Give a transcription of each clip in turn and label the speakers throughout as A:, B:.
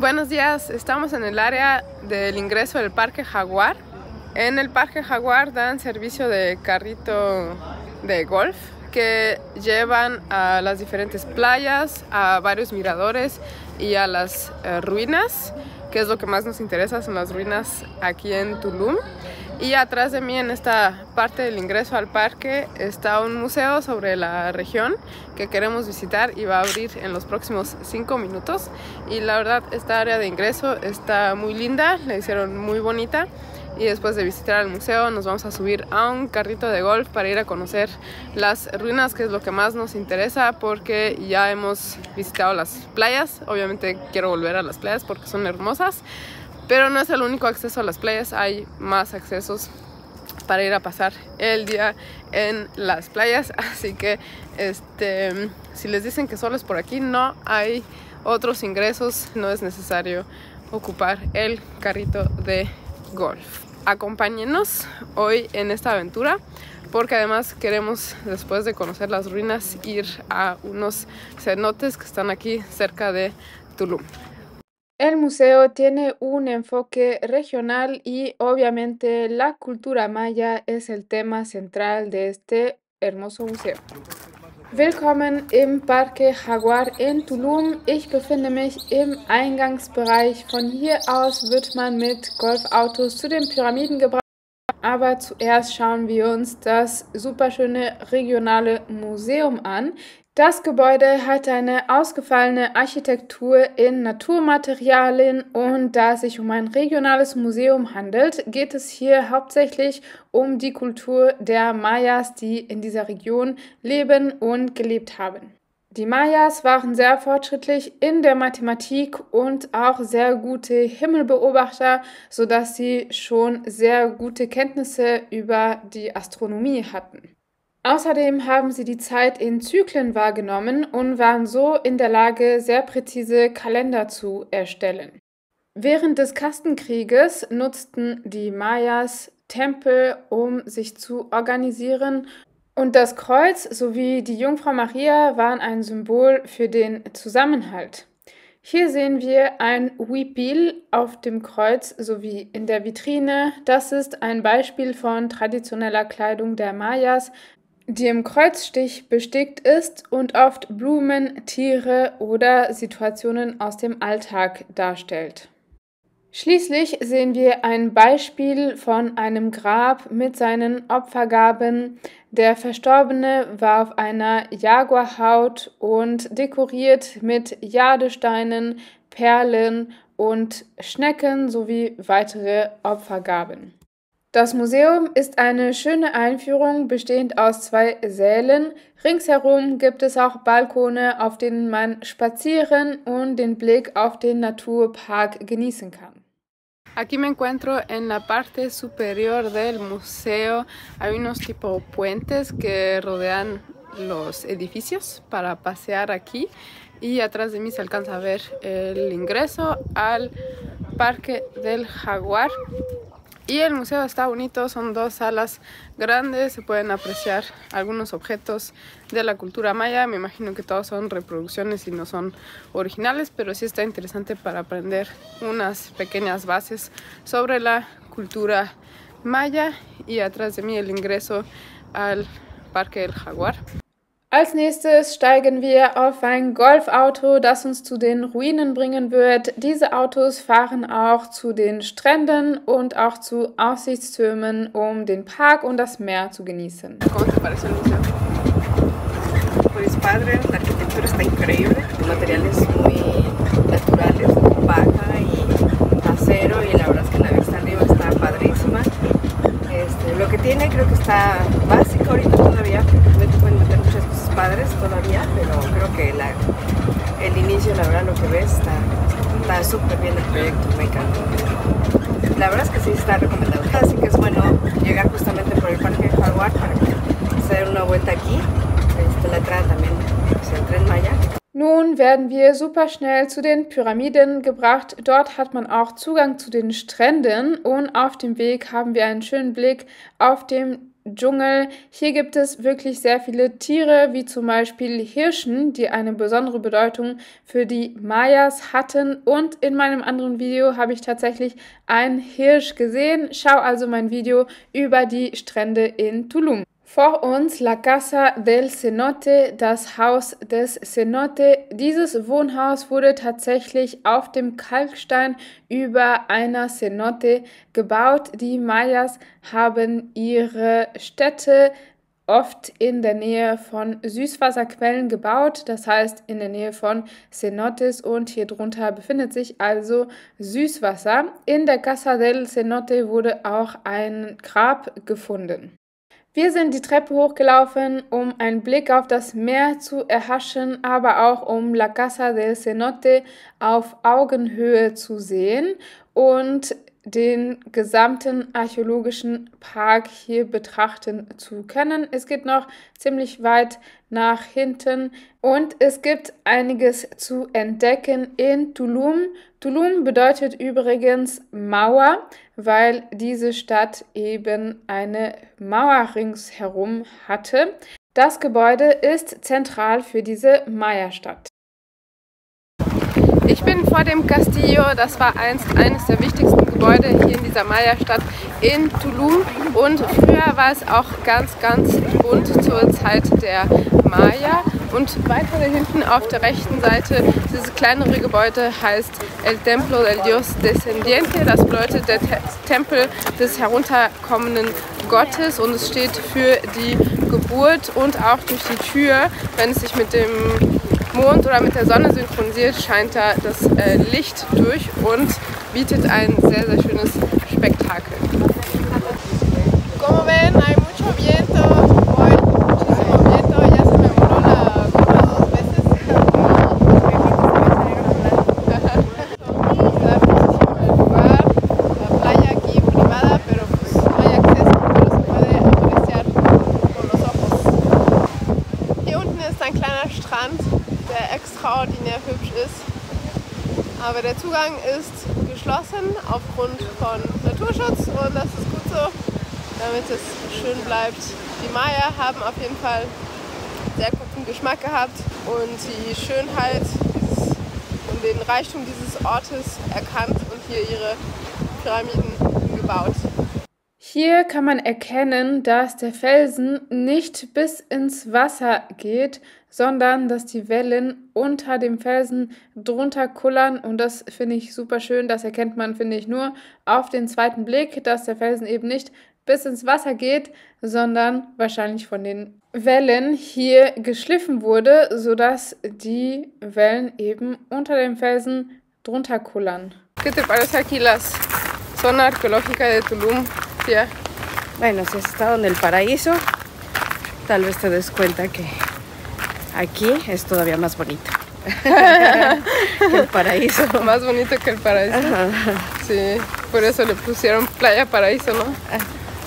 A: Buenos días, estamos en el área del ingreso del Parque Jaguar. En el Parque Jaguar dan servicio de carrito de golf que llevan a las diferentes playas, a varios miradores y a las ruinas, que es lo que más nos interesa, son las ruinas aquí en Tulum. Y atrás de mí, en esta parte del ingreso al parque, está un museo sobre la región que queremos visitar y va a abrir en los próximos 5 minutos. Y la verdad, esta área de ingreso está muy linda, la hicieron muy bonita. Y después de visitar el museo nos vamos a subir a un carrito de golf para ir a conocer las ruinas, que es lo que más nos interesa porque ya hemos visitado las playas. Obviamente quiero volver a las playas porque son hermosas, pero no es el único acceso a las playas, hay más accesos para ir a pasar el día en las playas. Así que si les dicen que solo es por aquí, no hay otros ingresos, no es necesario ocupar el carrito de golf. Acompáñenos hoy en esta aventura porque además queremos, después de conocer las ruinas, ir a unos cenotes que están aquí cerca de Tulum. El museo tiene un enfoque regional y obviamente la cultura maya es el tema central de este hermoso museo. Willkommen im Parque Jaguar in Tulum. Ich befinde mich im Eingangsbereich. Von hier aus wird man mit Golfautos zu den Pyramiden gebracht. Aber zuerst schauen wir uns das superschöne regionale Museum an. Das Gebäude hat eine ausgefallene Architektur in Naturmaterialien und da es sich um ein regionales Museum handelt, geht es hier hauptsächlich um die Kultur der Mayas, die in dieser Region leben und gelebt haben. Die Mayas waren sehr fortschrittlich in der Mathematik und auch sehr gute Himmelbeobachter, sodass sie schon sehr gute Kenntnisse über die Astronomie hatten. Außerdem haben sie die Zeit in Zyklen wahrgenommen und waren so in der Lage, sehr präzise Kalender zu erstellen. Während des Kastenkrieges nutzten die Mayas Tempel, um sich zu organisieren, und das Kreuz sowie die Jungfrau Maria waren ein Symbol für den Zusammenhalt. Hier sehen wir ein Huipil auf dem Kreuz sowie in der Vitrine. Das ist ein Beispiel von traditioneller Kleidung der Mayas, die im Kreuzstich bestickt ist und oft Blumen, Tiere oder Situationen aus dem Alltag darstellt. Schließlich sehen wir ein Beispiel von einem Grab mit seinen Opfergaben. Der Verstorbene war auf einer Jaguarhaut und dekoriert mit Jadesteinen, Perlen und Schnecken sowie weitere Opfergaben. Das Museum ist eine schöne Einführung, bestehend aus 2 Sälen. Ringsherum gibt es auch Balkone, auf denen man spazieren und den Blick auf den Naturpark genießen kann. Aquí me encuentro en la parte superior del museo. Hay unos tipo puentes que rodean los edificios para pasear aquí. Y atrás de mí se alcanza a ver el ingreso al Parque del Jaguar. Y el museo está bonito, son 2 salas grandes, se pueden apreciar algunos objetos de la cultura maya. Me imagino que todos son reproducciones y no son originales, pero sí está interesante para aprender unas pequeñas bases sobre la cultura maya. Y atrás de mí el ingreso al Parque del Jaguar. Als nächstes steigen wir auf ein Golfauto, das uns zu den Ruinen bringen wird. Diese Autos fahren auch zu den Stränden und auch zu Aussichtstürmen, um den Park und das Meer zu genießen. ¿Cómo te parece el museo?
B: Pues padre, la arquitectura está increíble, materiales muy naturales, como paja y acero, y la verdad es que la vista arriba está padrísima. Lo que tiene creo que está básico ahorita todavía, no te pueden meter muchas cosas padres todavía, pero creo que el inicio, la verdad, lo que ves está súper bien el proyecto, me encantó. La verdad es que sí está recomendado, así que es bueno llegar justamente por el Parque Jaguar para hacer una vuelta aquí. La entrada también es el Tren Maya.
A: Nun werden wir super schnell zu den Pyramiden gebracht. Dort hat man auch Zugang zu den Stränden und auf dem Weg haben wir einen schönen Blick auf den
C: Dschungel. Hier gibt es wirklich sehr viele Tiere, wie zum Beispiel Hirschen, die eine besondere Bedeutung für die Mayas hatten. Und in meinem anderen Video habe ich tatsächlich einen Hirsch gesehen. Schau also mein Video über die Strände in Tulum. Vor uns La Casa del Cenote, das Haus des Cenote. Dieses Wohnhaus wurde tatsächlich auf dem Kalkstein über einer Cenote gebaut. Die Mayas haben ihre Städte oft in der Nähe von Süßwasserquellen gebaut, das heißt in der Nähe von Cenotes, und hier drunter befindet sich also Süßwasser. In der Casa del Cenote wurde auch ein Grab gefunden. Wir sind die Treppe hochgelaufen, um einen Blick auf das Meer zu erhaschen, aber auch um La Casa del Cenote auf Augenhöhe zu sehen und den gesamten archäologischen Park hier betrachten zu können. Es geht noch ziemlich weit nach hinten und es gibt einiges zu entdecken in Tulum. Tulum bedeutet übrigens Mauer, weil diese Stadt eben eine Mauer ringsherum hatte. Das Gebäude ist zentral für diese Maya-Stadt.
A: Ich bin vor dem Castillo, das war einst eines der wichtigsten Gebäude hier in dieser Maya-Stadt in Tulum, und früher war es auch ganz bunt zur Zeit der Maya. Und weiter da hinten auf der rechten Seite, dieses kleinere Gebäude heißt El Templo del Dios Descendiente, das bedeutet der Tempel des herunterkommenden Gottes, und es steht für die Geburt, und auch durch die Tür, wenn es sich mit dem Mond oder mit der Sonne synchronisiert, scheint da das Licht durch und bietet ein sehr schönes Spektakel. Como ven, hay mucho viento, hoy muchísimo viento, ya se me voló la copa 2 veces. Está bellísimo el lugar, la playa aquí privada, pero pues no hay acceso, pero se puede apreciar con los ojos. Hier unten ist ein kleiner Strand, der extraordinär hübsch ist, aber der Zugang ist geschlossen aufgrund von Naturschutz, und das ist gut so, damit es schön bleibt. Die Maya haben auf jeden Fall sehr guten Geschmack gehabt und die Schönheit und den Reichtum dieses Ortes erkannt und hier ihre Pyramiden gebaut.
C: Hier kann man erkennen, dass der Felsen nicht bis ins Wasser geht, sondern dass die Wellen unter dem Felsen drunter kullern, und das finde ich super schön. Das erkennt man, finde ich, nur auf den zweiten Blick, dass der Felsen eben nicht bis ins Wasser geht, sondern wahrscheinlich von den Wellen hier geschliffen wurde, sodass die Wellen eben unter dem Felsen drunter kullern.
A: ¿Qué te parece aquí la zona arqueológica de Tulum? Yeah.
B: Bueno, si has estado en el paraíso, tal vez te des cuenta que aquí es todavía más bonito que el paraíso.
A: Más bonito que el paraíso.
B: Ajá.
A: Sí, por eso le pusieron Playa Paraíso, ¿no?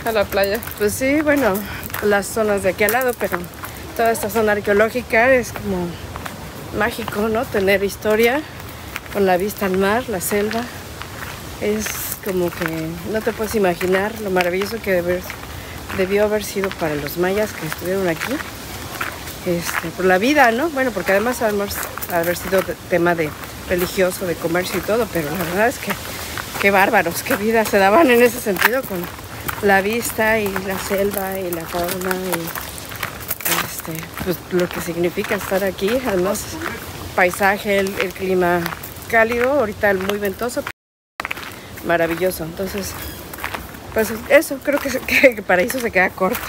A: A la playa.
B: Pues sí, bueno, las zonas de aquí al lado, pero toda esta zona arqueológica es como mágico, ¿no? Tener historia con la vista al mar, la selva. Es como que no te puedes imaginar lo maravilloso que debió haber sido para los mayas que estuvieron aquí. Por la vida, ¿no? Bueno, porque además sabemos haber sido tema de religioso, de comercio y todo, pero la verdad es que qué bárbaros, qué vida se daban en ese sentido con la vista y la selva y la fauna y pues, lo que significa estar aquí. Además, paisaje, el clima cálido, ahorita muy ventoso, maravilloso. Entonces, pues eso, creo que Paraíso se queda corto.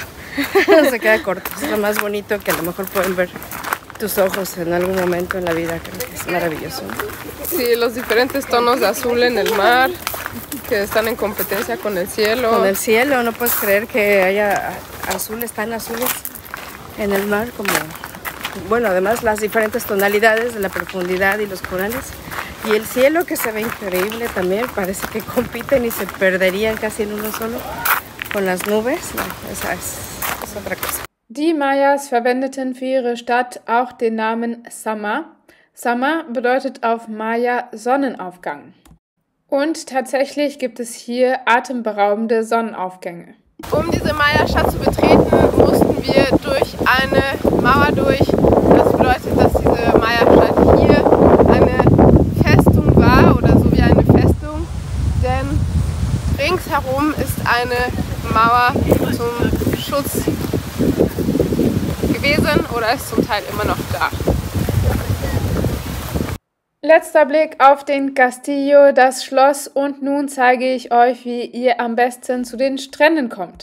B: Se queda corto. Es lo más bonito que a lo mejor pueden ver tus ojos en algún momento en la vida. Creo que es maravilloso.
A: Sí, los diferentes tonos de azul en el mar, que están en competencia con el cielo.
B: Con el cielo, no puedes creer que haya azules tan azules en el mar como... Bueno, además las diferentes tonalidades de la profundidad y los corales. Y el cielo, que se ve increíble también, parece que compiten y se perderían casi en uno solo con las nubes. No, esa es otra cosa.
C: Die Mayas verwendeten für ihre Stadt auch den Namen Sama. Sama bedeutet auf Maya Sonnenaufgang. Und tatsächlich gibt es hier atemberaubende Sonnenaufgänge.
A: Um diese Maya-Stadt zu betreten, mussten wir durch eine Mauer durch. Das bedeutet, dass diese Maya-Stadt hier eine Festung war oder so wie eine Festung, denn ringsherum ist eine Mauer zum Schutz gewesen oder ist zum Teil immer noch da.
C: Letzter Blick auf den Castillo, das Schloss, und nun zeige ich euch, wie ihr am besten zu den Stränden kommt.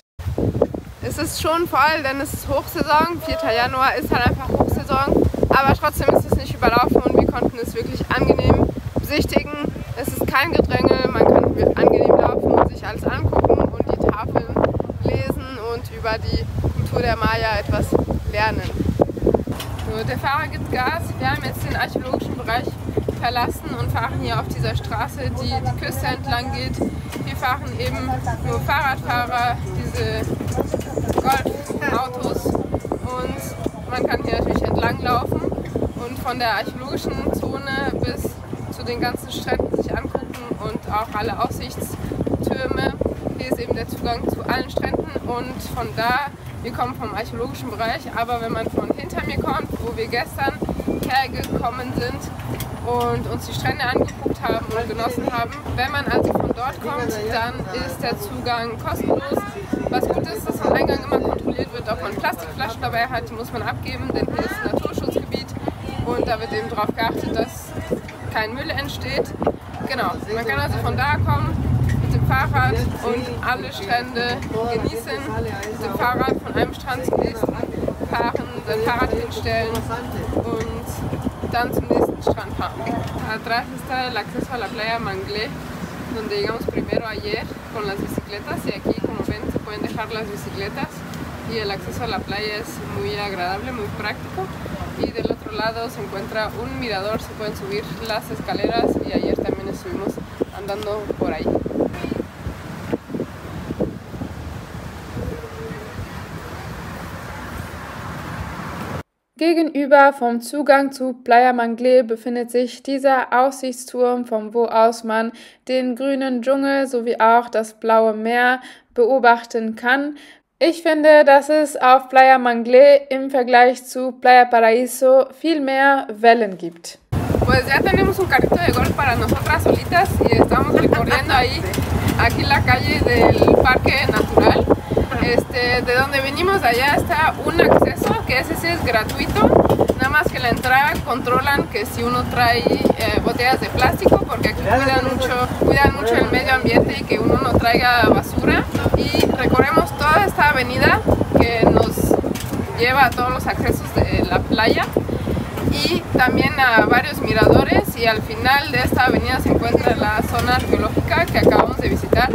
A: Es ist schon voll, denn es ist Hochsaison. 4. Januar ist halt einfach Hochsaison, aber trotzdem ist es nicht überlaufen und wir konnten es wirklich angenehm besichtigen. Es ist kein Gedränge, man kann angenehm laufen und sich alles angucken und die Tafeln lesen und über die Kultur der Maya etwas lernen. So, der Fahrer gibt Gas. Wir haben jetzt den archäologischen Bereich verlassen und fahren hier auf dieser Straße, die die Küste entlang geht. Hier fahren eben nur Fahrradfahrer, diese Golfautos, und man kann hier natürlich entlang laufen und von der archäologischen Zone bis zu den ganzen Stränden sich angucken und auch alle Aussichtstürme. Hier ist eben der Zugang zu allen Stränden und von da, wir kommen vom archäologischen Bereich, aber wenn man von hinter mir kommt, wo wir gestern hergekommen sind und uns die Strände angeguckt haben und genossen haben, wenn man also von dort kommt, dann ist der Zugang kostenlos. Was gut ist, dass am Eingang immer kontrolliert wird, ob man Plastikflaschen dabei hat, die muss man abgeben, denn hier ist ein Naturschutzgebiet und da wird eben darauf geachtet, dass kein Müll entsteht. Genau, man kann also von da kommen mit dem Fahrrad und alle Strände genießen, mit dem Fahrrad von einem Strand zum nächsten fahren, sein Fahrrad hinstellen und dann zum nächsten Strand fahren. Atrás está el acceso a la playa Manglé, donde llegamos primero ayer con las bicicletas y aquí, como ven, se pueden dejar las bicicletas y el acceso a la playa es muy agradable, muy práctico. Y del otro lado se encuentra un mirador, se pueden subir las escaleras y ayer también estuvimos andando por ahí.
C: Gegenüber vom Zugang zu Playa Manglé befindet sich dieser Aussichtsturm, von wo aus man den grünen Dschungel sowie auch das blaue Meer beobachten kann. Ich finde, dass es auf Playa Manglé im Vergleich zu Playa Paraíso viel mehr Wellen gibt.
A: Pues ya tenemos un carrito de golf para nosotras solitas y estamos recorriendo ahí aquí la calle del Parque Natural. De donde venimos allá está un acceso que ese es gratuito, nada más que la entrada controlan que si uno trae botellas de plástico, porque aquí cuidan mucho el medio ambiente y que uno no traiga basura, y recorremos toda esta avenida que nos lleva a todos los accesos de la playa y también a varios miradores, y al final de esta avenida se encuentra la zona arqueológica que acabamos de visitar.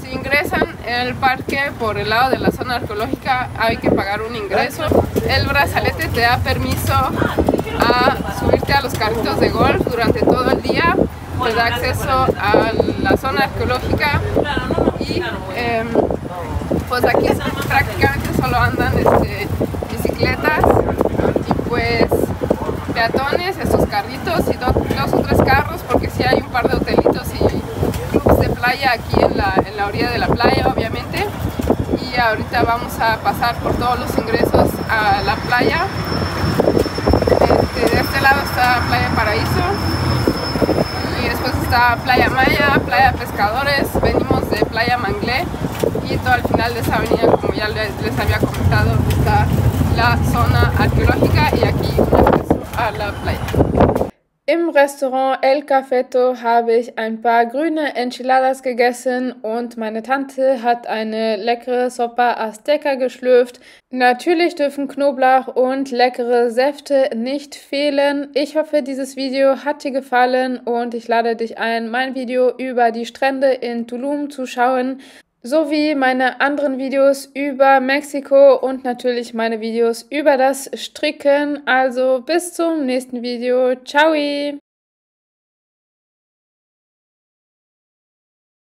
A: Si ingresan en el parque por el lado de la zona arqueológica hay que pagar un ingreso. El brazalete te da permiso a subirte a los carritos de golf durante todo el día, te da acceso a la zona arqueológica y pues aquí prácticamente solo andan bicicletas y pues peatones, estos carritos y dos o tres carros, porque sí hay un par de hotelitos y clubs de playa aquí en la orilla de la playa, obviamente. Y ahorita vamos a pasar por todos los ingresos a la playa. De este lado está Playa Paraíso y después está Playa Maya, Playa Pescadores, venimos de Playa Manglé y todo al final de esa avenida, como ya les había comentado, está la zona arqueológica y aquí un acceso a la playa.
C: Im Restaurant El Cafeto habe ich ein paar grüne Enchiladas gegessen und meine Tante hat eine leckere Sopa Azteca geschlürft. Natürlich dürfen Knoblauch und leckere Säfte nicht fehlen. Ich hoffe, dieses Video hat dir gefallen und ich lade dich ein, mein Video über die Strände in Tulum zu schauen, sowie meine anderen Videos über Mexiko und natürlich meine Videos über das Stricken. Also bis zum nächsten Video. Ciao!